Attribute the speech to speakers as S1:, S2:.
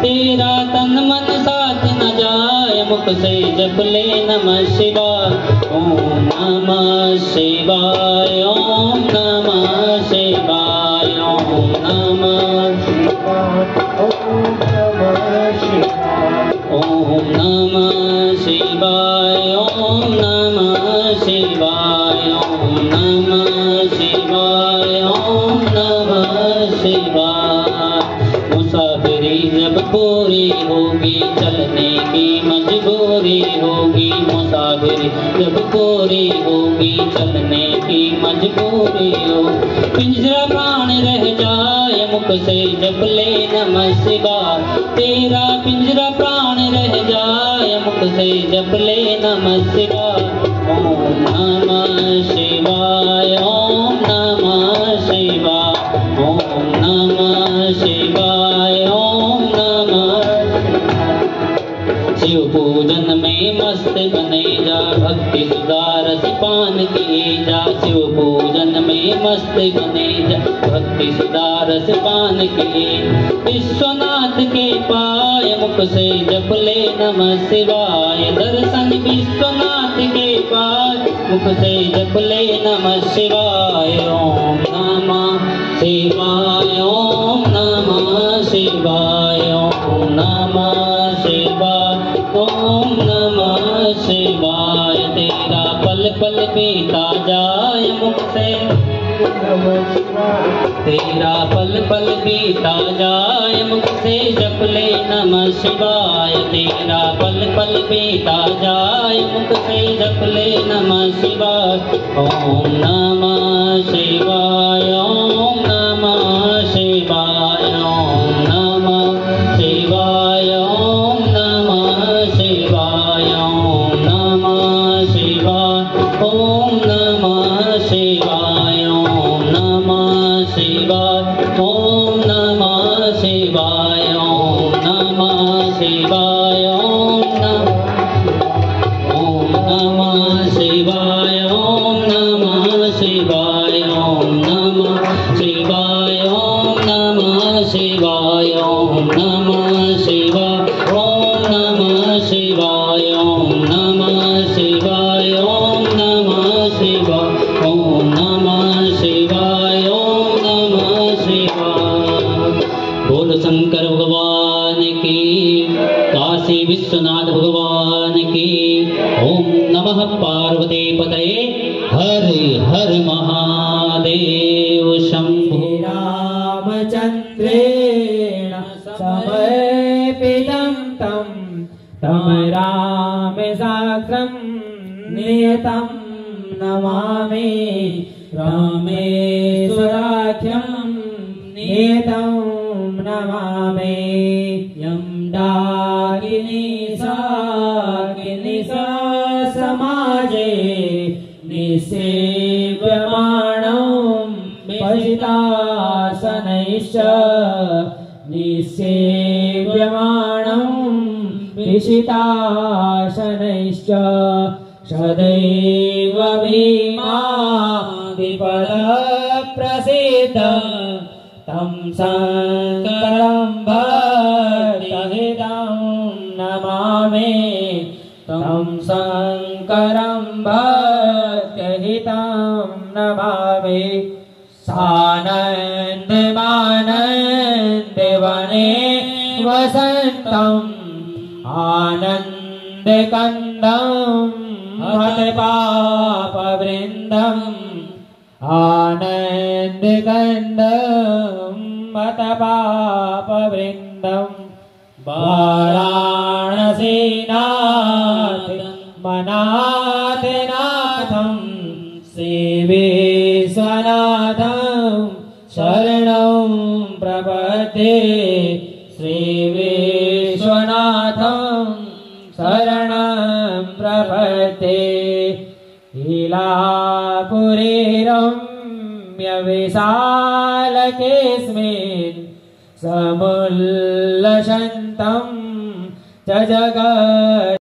S1: तेरा तन मन साथ न जाए, मुख से जप ले नमः शिवाय। ओम नमः शिवाय, ओम नमः शिवाय, ओम नमः शिवाय, ओम नमः शिवाय, ओम नमः शिवाय, ओम नमः शिवाय, ओम नमः शिवाय। मुसाफिरी जब पूरी होगी, चलने की मजबूरी होगी। मुसाफिरी जब पूरी होगी, चलने की मजबूरी हो। पिंजरा प्राण रह जाए, मुख से जप ले नमः शिवाय। तेरा पिंजरा प्राण रह जाए, मुख से जप ले नमः शिवाय। ओम नमः शिवाय, ओम नमः शिवाय, ओम नमः शिवाय, ओम नमः। शिव पूजन में मस्त बने जा, भक्ति सुधारस पान किए जा। शिव पूजन में मस्त बने जा, भक्ति सुधारस पान किए। विश्वनाथ के पाय, मुख से जप ले नमः शिवाय। दर्शन विश्वनाथ के पाय, मुख से जप ले नमः शिवाय। ओम नमः शिवाय, ओम नमः शिवाय, ओम नमः शिवाय, ओम नमः शिवाय। तेरा पल पल बीता जाए, मुख से तेरा पल पल बीता जाए, मुख से जप ले नमः शिवाय। तेरा पल पल बीता जाए, मुख से जप ले नमः शिवाय। ओम नमः शिवाय, ओम नमः शिवाय, ओम नमः शिवाय, ओम नमः शिवाय, ओम नमः शिवाय, ओम नमः शिवाय, ओम नमः शिवाय, ओम नमः शिवाय, ओम नमः शिवाय, ओम नमः शिवाय, ओम नमः शिवाय, ओम नमः शिवाय, ओम नमः शिवाय, ओम नमः शिवाय, ओम नमः शिवाय, ओम नमः शिवाय, ओम नमः शिवाय, ओम नमः शिवाय, ओम नमः शिवाय। बोल शंकर भगवान की, काशी विश्वनाथ भगवान की। ओम नमः पार्वती पतये, हर हर महादेव शंभो।
S2: रामचंद्रेण समर्पितं तं रामेशाख्यं नियतं नमामि। रामेश्वराख्यं नियतं नमामि। यं डाकिनी सा समाजे निसेव्यमाणं पतितासनैश्च निसेव्यमाणं विशितासनैश्च सदैव भीमादिपदप्रसीद तं शङ्करं भक्तहितं नमामि। तं शङ्करं भक्तहितं नमामि। सानन्दमानन्दवने वसन्तम् आनन्दकन्दं हतपापवृन्दम् आनन्दकन्दं हतपापवृन्दम्। वाराणसीनाथ मनाथनाथं श्रीविश्वनाथं शरणं प्रपद्ये। श्रीविश्वनाथं शरणं प्रपद्ये। लीलापुरी रम्यविशालकेऽस्मिन् समुल्लसन्तं च जगत्।